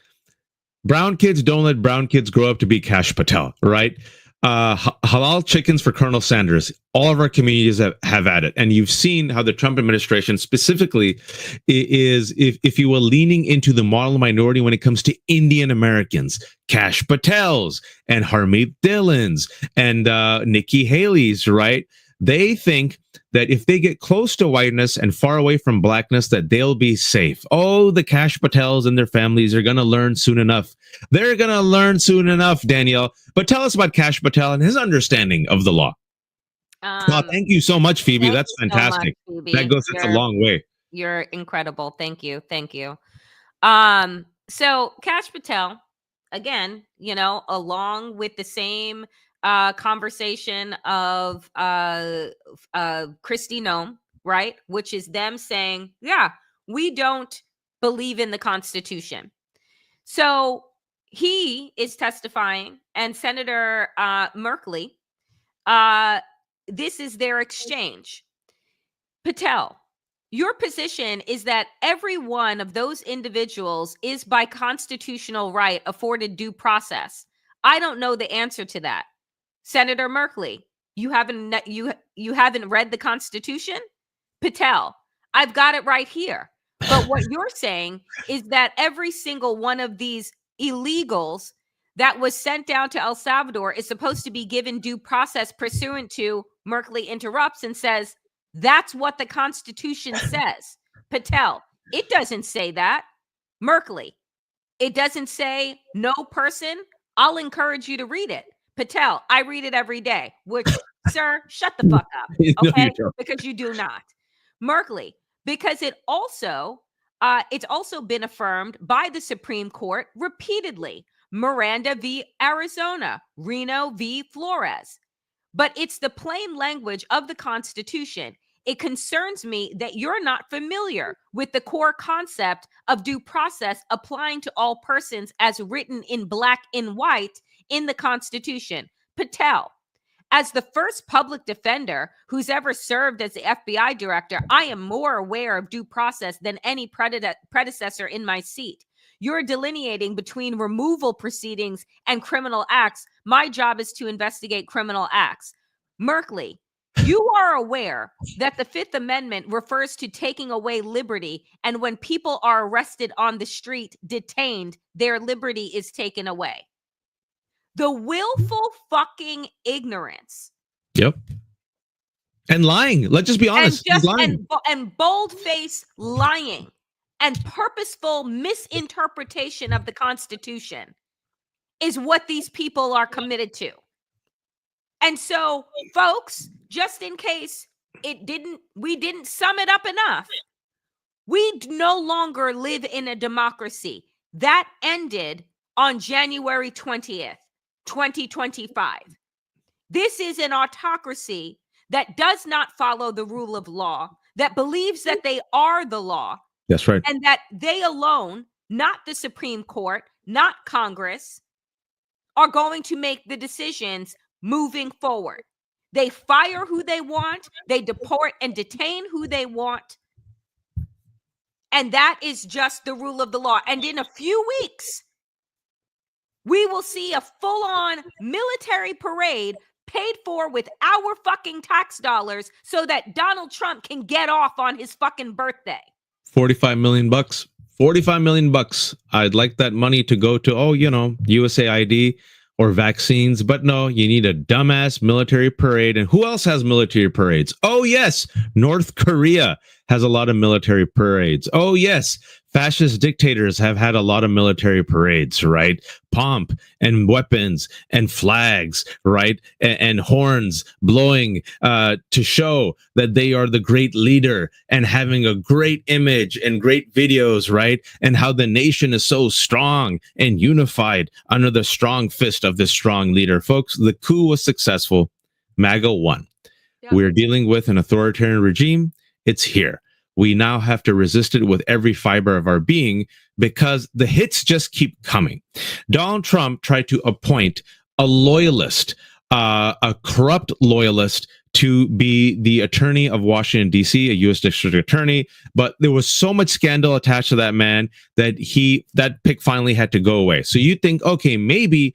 [SPEAKER 2] Brown kids, don't let brown kids grow up to be Kash Patel, right? Halal chickens for Colonel Sanders. All of our communities have at it. And you've seen how the Trump administration specifically is, if you will, leaning into the model minority when it comes to Indian Americans. Kash Patels and Harmeet Dillons and Nikki Haley's, right? They think that if they get close to whiteness and far away from blackness, that they'll be safe. Oh, the Kash Patels and their families are going to learn soon enough. They're going to learn soon enough, Danielle. But tell us about Kash Patel and his understanding of the law. Well, thank you so much, Phoebe. That's fantastic. So much, Phoebe. That goes a long way.
[SPEAKER 1] You're incredible. Thank you. So Kash Patel, again, along with the same conversation of Kristi Noem, right? Which is them saying, yeah, we don't believe in the Constitution. So he is testifying, and Senator Merkley, this is their exchange. Patel, your position is that every one of those individuals is by constitutional right afforded due process. I don't know the answer to that. Senator Merkley, you haven't read the Constitution? Patel, I've got it right here. But what you're saying is that every single one of these illegals that was sent down to El Salvador is supposed to be given due process pursuant to, Merkley interrupts and says, that's what the Constitution says. Patel, it doesn't say that. Merkley, it doesn't say no person. I'll encourage you to read it. Patel, I read it every day, which, sir, shut the fuck up, okay? Because you do not. Merkley, because it's also been affirmed by the Supreme Court repeatedly. Miranda v. Arizona, Reno v. Flores. But it's the plain language of the Constitution. It concerns me that you're not familiar with the core concept of due process applying to all persons as written in black and white in the Constitution. Patel, as the first public defender who's ever served as the FBI director, I am more aware of due process than any predecessor in my seat. You're delineating between removal proceedings and criminal acts. My job is to investigate criminal acts. Merkley, you are aware that the Fifth Amendment refers to taking away liberty, and when people are arrested on the street, detained, their liberty is taken away. The willful fucking ignorance.
[SPEAKER 2] Yep. And lying. Let's just be honest.
[SPEAKER 1] And bold-faced lying and purposeful misinterpretation of the Constitution is what these people are committed to. And so, folks, just in case we didn't sum it up enough, we no longer live in a democracy. That ended on January 20th, 2025. This is an autocracy that does not follow the rule of law, that believes that they are the law.
[SPEAKER 2] That's right.
[SPEAKER 1] And that they alone, not the Supreme Court, not Congress, are going to make the decisions moving forward. They fire who they want, they deport and detain who they want. And that is just the rule of the law. And in a few weeks, we will see a full-on military parade paid for with our fucking tax dollars so that Donald Trump can get off on his fucking birthday.
[SPEAKER 2] $45 million. $45 million. I'd like that money to go to, USAID or vaccines. But no, you need a dumbass military parade. And who else has military parades? Oh, yes. North Korea has a lot of military parades. Oh, yes. Fascist dictators have had a lot of military parades, right? Pomp and weapons and flags, right? And horns blowing to show that they are the great leader and having a great image and great videos, right? And how the nation is so strong and unified under the strong fist of this strong leader. Folks, the coup was successful. MAGA won. Yep. We're dealing with an authoritarian regime. It's here. We now have to resist it with every fiber of our being because the hits just keep coming. Donald Trump tried to appoint a loyalist, a corrupt loyalist, to be the attorney of Washington, D.C., a U.S. district attorney. But there was so much scandal attached to that man that that pick finally had to go away. So you think, okay, maybe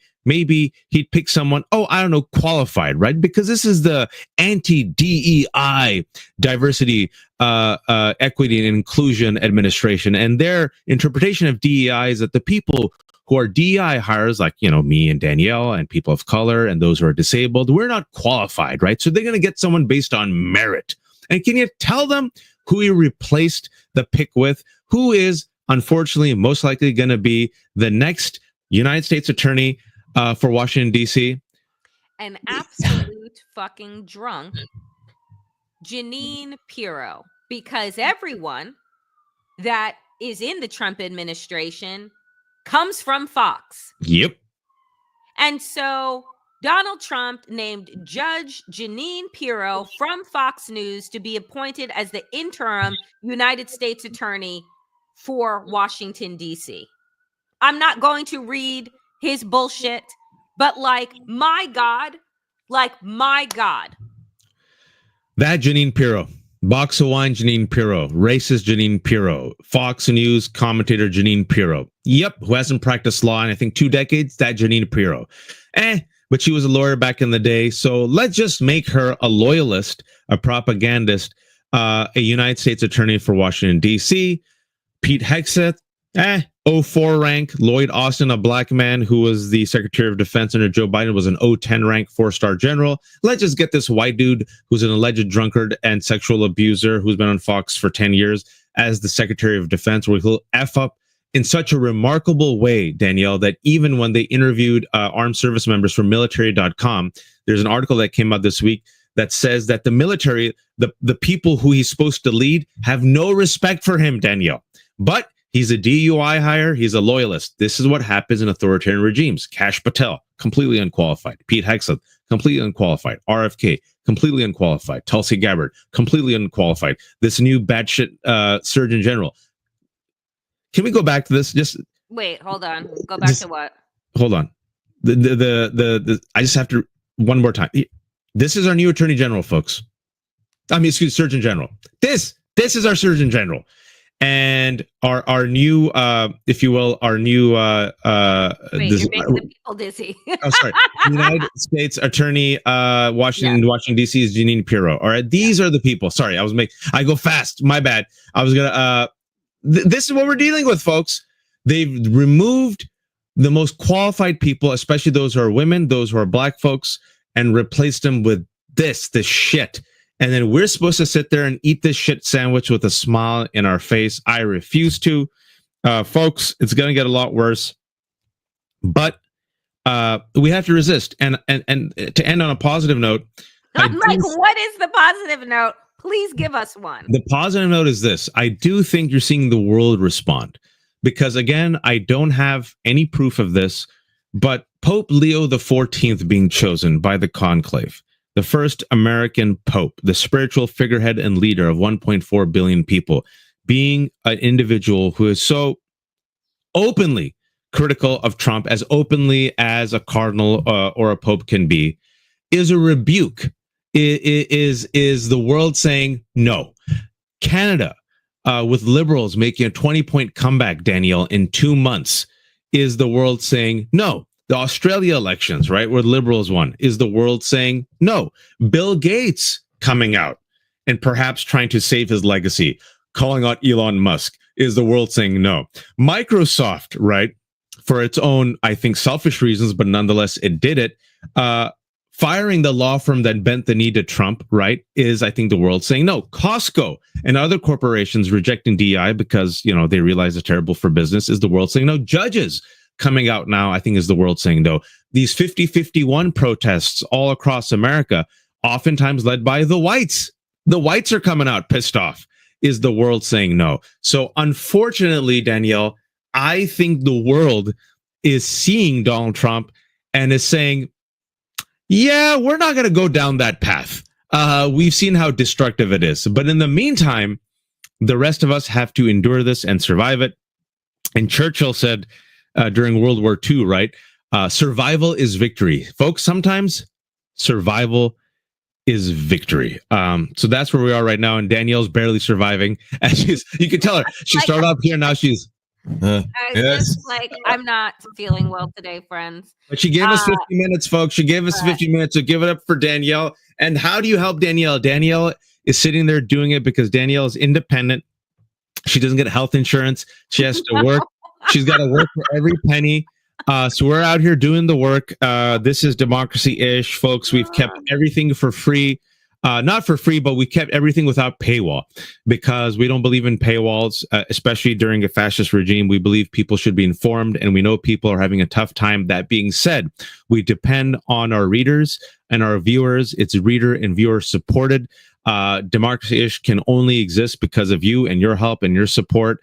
[SPEAKER 2] he'd pick someone, qualified, right? Because this is the anti-DEI diversity, equity and inclusion administration. And their interpretation of DEI is that the people who are DEI hires, like, me and Danielle and people of color and those who are disabled, we're not qualified, right? So they're going to get someone based on merit. And can you tell them who he replaced the pick with? Who is, unfortunately, most likely going to be the next United States attorney for Washington, D.C.?
[SPEAKER 1] An absolute fucking drunk, Jeanine Pirro, because everyone that is in the Trump administration comes from Fox.
[SPEAKER 2] Yep.
[SPEAKER 1] And so Donald Trump named Judge Jeanine Pirro from Fox News to be appointed as the interim United States attorney for Washington, D.C. I'm not going to read his bullshit, but my God.
[SPEAKER 2] That Jeanine Pirro, box of wine Jeanine Pirro, racist Jeanine Pirro, Fox News commentator Jeanine Pirro. Yep, who hasn't practiced law in, I think, 2 decades, that Jeanine Pirro. But she was a lawyer back in the day, so let's just make her a loyalist, a propagandist, a United States attorney for Washington, D.C. Pete Hegseth, 04 rank. Lloyd Austin, a black man who was the Secretary of Defense under Joe Biden, was an 010 rank 4-star general. Let's just get this white dude who's an alleged drunkard and sexual abuser who's been on Fox for 10 years as the Secretary of Defense, where he'll F up in such a remarkable way, Danielle, that even when they interviewed armed service members from military.com, there's an article that came out this week that says that the military, the people who he's supposed to lead, have no respect for him, Danielle. But He's a DUI hire. He's a loyalist. This is what happens in authoritarian regimes. Kash Patel, completely unqualified. Pete Hegseth, completely unqualified. RFK, completely unqualified. Tulsi Gabbard, completely unqualified. This new batshit Surgeon General. Can we go back to this? Just
[SPEAKER 1] wait, hold on. Go back to what?
[SPEAKER 2] Hold on. The I just have to one more time. This is our new Attorney General, folks. Surgeon General. This is our Surgeon General. And our new, if you will, our new
[SPEAKER 1] Wait, you're making the people dizzy.
[SPEAKER 2] Oh, sorry. United States Attorney, Washington D.C. is Jeanine Pirro. All right, these are the people. Sorry, I go fast. My bad. I was gonna. This is what we're dealing with, folks. They've removed the most qualified people, especially those who are women, those who are black folks, and replaced them with this shit. And then we're supposed to sit there and eat this shit sandwich with a smile in our face. I refuse to. Folks, it's going to get a lot worse. But we have to resist. And to end on a positive note.
[SPEAKER 1] What is the positive note? Please give us one.
[SPEAKER 2] The positive note is this. I do think you're seeing the world respond. Because, again, I don't have any proof of this. But Pope Leo XIV being chosen by the conclave, the first American pope, the spiritual figurehead and leader of 1.4 billion people, being an individual who is so openly critical of Trump, as openly as a cardinal or a pope can be, is a rebuke. Is the world saying no? Canada, with liberals making a 20-point comeback, Danielle, in 2 months, is the world saying no? The Australia elections, right, where liberals won, is the world saying no? Bill Gates coming out and perhaps trying to save his legacy, calling out Elon Musk, is the world saying no? Microsoft, right, for its own, I think, selfish reasons, but nonetheless, it did it. Firing the law firm that bent the knee to Trump, right, is, I think, the world saying no. Costco and other corporations rejecting DEI because, they realize it's terrible for business, is the world saying no. Judges coming out now, I think, is the world saying no. These 50-51 protests all across America, oftentimes led by the whites. The whites are coming out pissed off. Is the world saying no? So unfortunately, Danielle, I think the world is seeing Donald Trump and is saying, yeah, we're not going to go down that path. We've seen how destructive it is. But in the meantime, the rest of us have to endure this and survive it. And Churchill said, during World War II, right? Survival is victory. Folks, sometimes survival is victory. So that's where we are right now. And Danielle's barely surviving. And you can tell her, she started off here, now she's...
[SPEAKER 1] yes. I'm not feeling well today, friends.
[SPEAKER 2] But she gave us 50 minutes, folks. She gave us 50 minutes. So give it up for Danielle. And how do you help Danielle? Danielle is sitting there doing it because Danielle is independent. She doesn't get health insurance. She has to work. She's got to work for every penny. So we're out here doing the work. This is democracy-ish, folks. We've kept everything for free. Not for free, but we kept everything without paywall because we don't believe in paywalls, especially during a fascist regime. We believe people should be informed, and we know people are having a tough time. That being said, we depend on our readers and our viewers. It's reader and viewer supported. Democracy-ish can only exist because of you and your help and your support.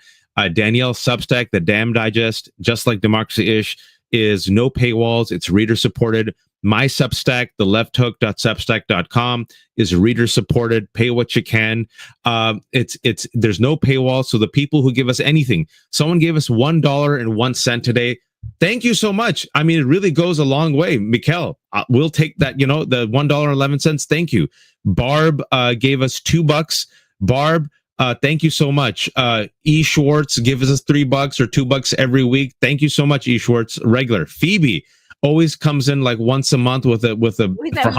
[SPEAKER 2] Danielle's Substack, the Damn Digest, just like Democracy-ish, is no paywalls. It's reader supported. My Substack, the lefthook.substack.com, is reader supported. Pay what you can. There's no paywall. So the people who give us anything, someone gave us $1.01 today. Thank you so much. I mean, it really goes a long way. Mikkel, we'll take that, the $1.11. Thank you. Barb gave us $2. Barb, thank you so much. E. Schwartz gives us $3 or $2 every week. Thank you so much, E. Schwartz. Regular. Phoebe always comes in like once a month with a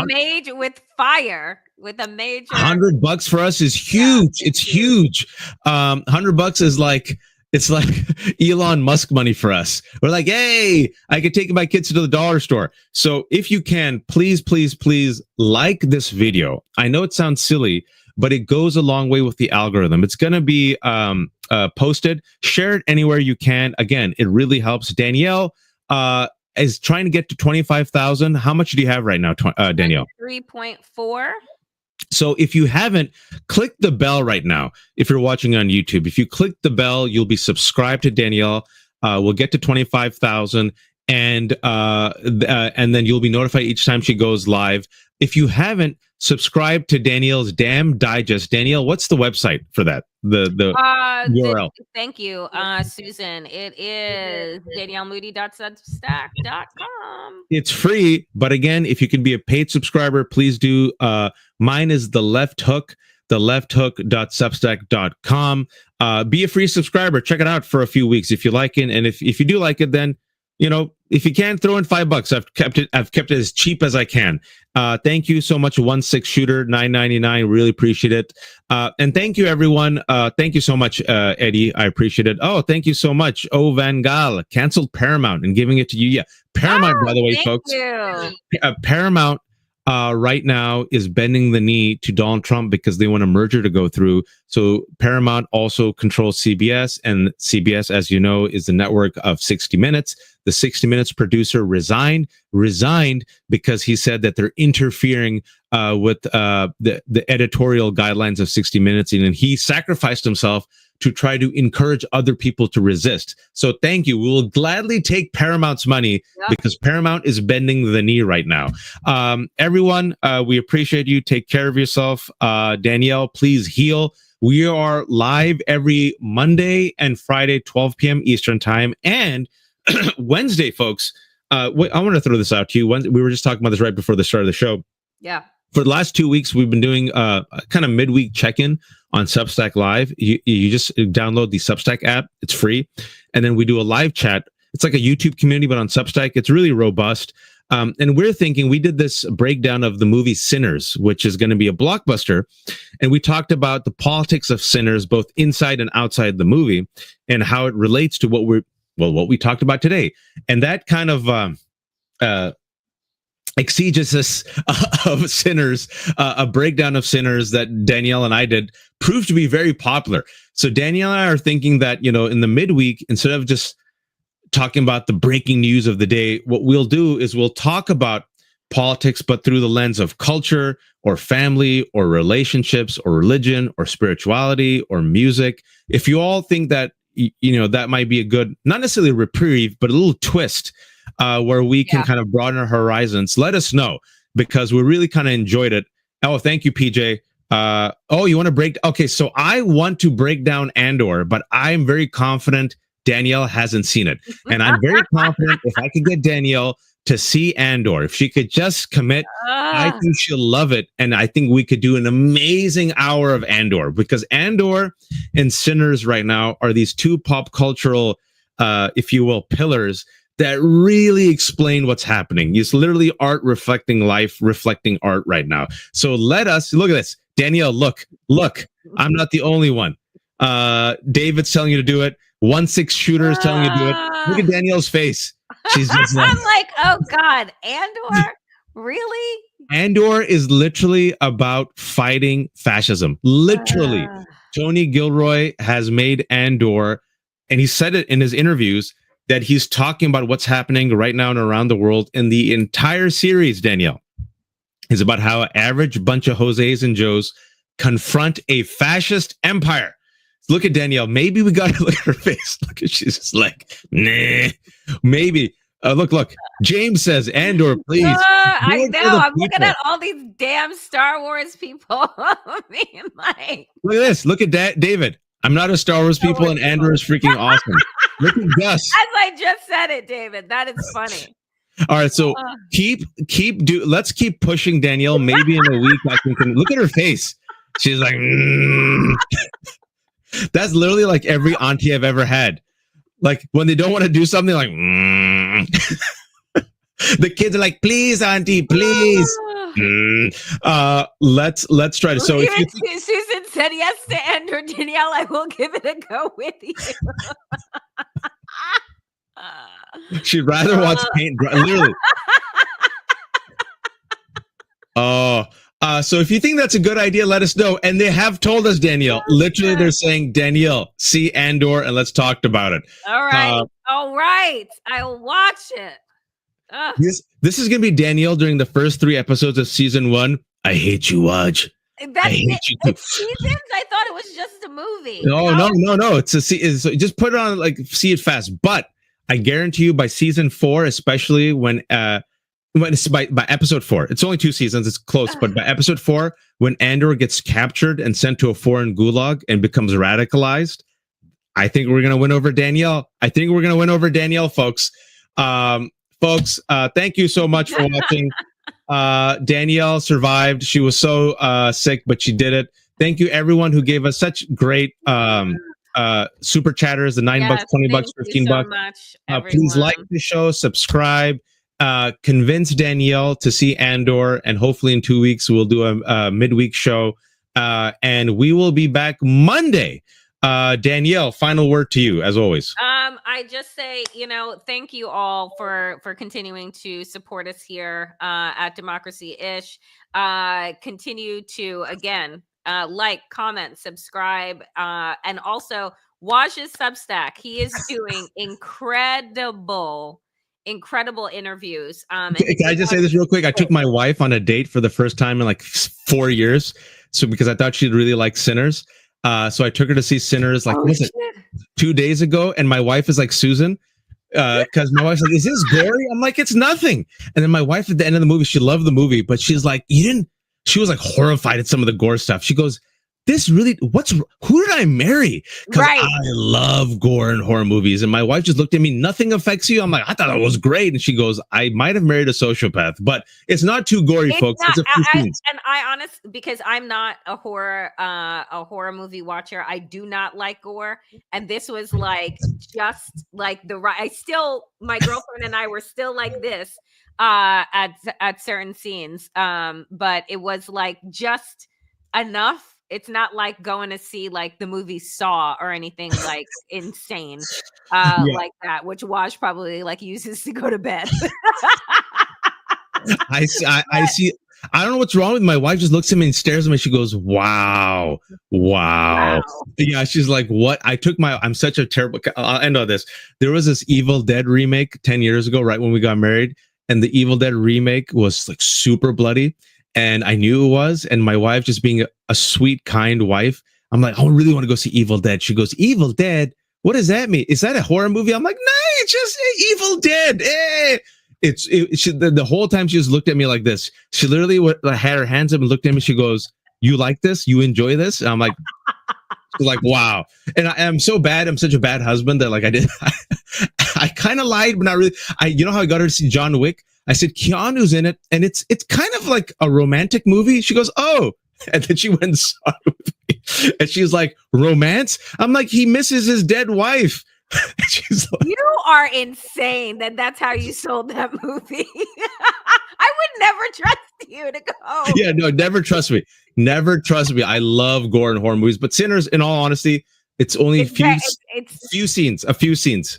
[SPEAKER 1] major with fire. With a major
[SPEAKER 2] $100 for us is huge. Yeah, it's huge. $100 is like, it's like Elon Musk money for us. We're like, hey, I could take my kids to the dollar store. So if you can, please, please, please like this video. I know it sounds silly, but it goes a long way with the algorithm. It's going to be posted. Share it anywhere you can. Again, it really helps. Danielle is trying to get to 25,000. How much do you have right now, Danielle?
[SPEAKER 1] 3.4.
[SPEAKER 2] So if you haven't, click the bell right now. If you're watching on YouTube, if you click the bell, you'll be subscribed to Danielle. We'll get to 25,000, and then you'll be notified each time she goes live. If you haven't, subscribe to Danielle's Damn Digest. Danielle, what's the website for that? The URL.
[SPEAKER 1] Thank you, Susan. It is daniellemoodie.substack.com.
[SPEAKER 2] It's free, but again, if you can be a paid subscriber, please do. Mine is the Left Hook, theleft.hook.substack.com. Be a free subscriber. Check it out for a few weeks if you like it, and if you do like it, then if you can, throw in $5. I've kept it as cheap as I can. Thank you so much, 16 Shooter, $9.99. Really appreciate it. And thank you, everyone. Thank you so much, Eddie. I appreciate it. Oh, thank you so much. Oh, Van Gaal canceled Paramount and giving it to you. Yeah, Paramount, by the way, folks. Paramount right now is bending the knee to Donald Trump because they want a merger to go through. So Paramount also controls CBS, and CBS, as you know, is the network of 60 Minutes. The 60 Minutes producer resigned because he said that they're interfering with the editorial guidelines of 60 Minutes, and he sacrificed himself to try to encourage other people to resist. So thank you. We will gladly take Paramount's money because Paramount is bending the knee right now. Everyone, we appreciate you. Take care of yourself. Danielle, please heal. We are live every Monday and Friday, 12 p.m. Eastern time, and Wednesday, folks. I want to throw this out to you. We were just talking about this right before the start of the show.
[SPEAKER 1] Yeah.
[SPEAKER 2] For the last 2 weeks, we've been doing a kind of midweek check-in on Substack Live. You just download the Substack app. It's free. And then we do a live chat. It's like a YouTube community, but on Substack. It's really robust. And we're thinking, we did this breakdown of the movie Sinners, which is going to be a blockbuster. And we talked about the politics of Sinners, both inside and outside the movie, and how it relates to what we talked about today. And that kind of exegesis of Sinners, a breakdown of Sinners that Danielle and I did, proved to be very popular. So Danielle and I are thinking that, in the midweek, instead of just talking about the breaking news of the day, what we'll do is we'll talk about politics, but through the lens of culture or family or relationships or religion or spirituality or music. If you all think that, that might be a good, not necessarily a reprieve, but a little twist where we can kind of broaden our horizons, let us know, because we really kind of enjoyed it. Oh, thank you, PJ. You want to break? Okay, so I want to break down Andor, but I'm very confident Danielle hasn't seen it. And I'm very confident if I could get Danielle to see Andor, if she could just commit, I think she'll love it. And I think we could do an amazing hour of Andor, because Andor and Sinners right now are these two pop cultural, if you will, pillars that really explain what's happening. It's literally art reflecting life, reflecting art right now. So let us look at this. Danielle, look, I'm not the only one. David's telling you to do it. 16 Shooter is telling you to do it. Look at Danielle's face. She's just like,
[SPEAKER 1] I'm like, oh God, Andor? Really?
[SPEAKER 2] Andor is literally about fighting fascism. Literally. Tony Gilroy has made Andor, and he said it in his interviews, that he's talking about what's happening right now and around the world. In the entire series, Danielle, is about how an average bunch of Jose's and Joes confront a fascist empire. Look at Danielle. Maybe we got to look at her face. Look at, she's just like, nah, maybe. Look. James says, Andor, please.
[SPEAKER 1] I know. I'm looking at all these damn Star Wars people. Being like,
[SPEAKER 2] look at this. Look at David. I'm not a Star Wars people, and Andor is freaking awesome. Look at Gus.
[SPEAKER 1] As I just said it, David. That is funny.
[SPEAKER 2] All right, so let's keep pushing Danielle. Maybe in a week I can look at her face. She's like, That's literally like every auntie I've ever had. Like when they don't want to do something, like the kids are like, please, auntie, please. Let's try to. So if you
[SPEAKER 1] Susan said yes to Andor, Danielle, I will give it a go with you.
[SPEAKER 2] She'd rather watch paint dry, literally. So if you think that's a good idea, let us know. And they have told us, Danielle, literally they're saying, Danielle, see Andor and let's talk about it.
[SPEAKER 1] All right. All right. I'll watch it.
[SPEAKER 2] This is going to be Danielle during the first 3 episodes of season 1. I hate you, Waj. I hate you too.
[SPEAKER 1] It's seasons. I thought it was just a movie.
[SPEAKER 2] No. It's just put it on, like, see it fast. But I guarantee you, by season 4, especially when it's by episode 4, it's only 2 seasons. It's close, but by episode 4, when Andor gets captured and sent to a foreign gulag and becomes radicalized, I think we're gonna win over Danielle. Folks. Folks, thank you so much for watching. Danielle survived. She was so sick, but she did it. Thank you, everyone who gave us such great super chatters, the $9, $20, $15.
[SPEAKER 1] Much,
[SPEAKER 2] please like the show, subscribe, convince Danielle to see Andor, and hopefully in 2 weeks we'll do a midweek show, and we will be back Monday. Danielle, final word to you, as always.
[SPEAKER 1] I just say, thank you all for continuing to support us here at Democracy-ish. Continue to, again, like, comment, subscribe, and also Waj's Substack. He is doing incredible interviews.
[SPEAKER 2] Can I just say this real quick? I took my wife on a date for the first time in like 4 years. So because I thought she'd really like Sinners. So I took her to see Sinners, like, 2 days ago. And my wife is like, Susan, because my wife's like, is this gory? I'm like, it's nothing. And then my wife at the end of the movie, she loved the movie, but she's like, she was like horrified at some of the gore stuff. She goes, who did I marry? Because I love gore and horror movies. And my wife just looked at me, nothing affects you? I'm like, I thought it was great. And she goes, I might have married a sociopath, but it's not too gory, folks. It's a few scenes.
[SPEAKER 1] And I honestly, because I'm not a horror movie watcher, I do not like gore. And this was like, just like my girlfriend and I were still like this at certain scenes. But it was like just enough. It's not like going to see like the movie Saw or anything like insane like that, which Waj probably like uses to go to bed.
[SPEAKER 2] I see. I don't know what's wrong with my wife. Just looks at me and stares at me. She goes, wow. Yeah, she's like, what? I'm such a terrible. I'll end on this. There was this Evil Dead remake 10 years ago, right when we got married, and the Evil Dead remake was like super bloody. And I knew it was, and my wife, just being a sweet, kind wife, I'm like, I really want to go see Evil Dead. She goes, Evil Dead? What does that mean? Is that a horror movie? I'm like, no, it's just Evil Dead. The whole time she just looked at me like this. She literally had her hands up and looked at me. She goes, you like this? You enjoy this? And I'm like, wow. And I'm so bad. I'm such a bad husband that like I kind of lied, but not really. You know how I got her to see John Wick? I said, Keanu's in it, and it's kind of like a romantic movie. She goes, oh. And then she went and saw it with me. And she's like, romance? I'm like, he misses his dead wife. She's like,
[SPEAKER 1] you are insane that's how you sold that movie. I would never trust you to go.
[SPEAKER 2] Yeah, no, never trust me. Never trust me. I love gore and horror movies, but Sinners, in all honesty, it's only a few scenes. It's a few scenes,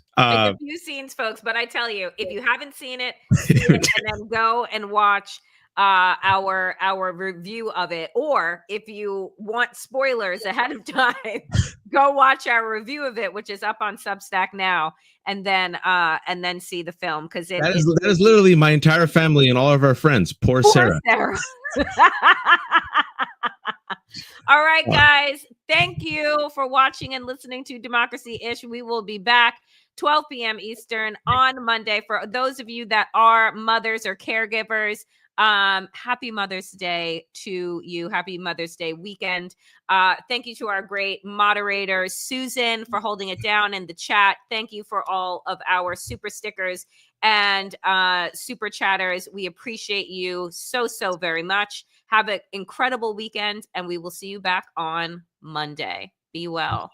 [SPEAKER 2] folks. But I tell you, if you haven't seen it, and then go and watch our review of it, or if you want spoilers ahead of time, go watch our review of it, which is up on Substack now, and then see the film, because that is literally my entire family and all of our friends. Poor Sarah.
[SPEAKER 1] All right, guys. Thank you for watching and listening to Democracy-ish. We will be back 12 p.m. Eastern on Monday. For those of you that are mothers or caregivers, happy Mother's Day to you. Happy Mother's Day weekend. Thank you to our great moderators, Susan, for holding it down in the chat. Thank you for all of our super stickers and super chatters. We appreciate you so very much. Have an incredible weekend, and we will see you back on Monday. Be well.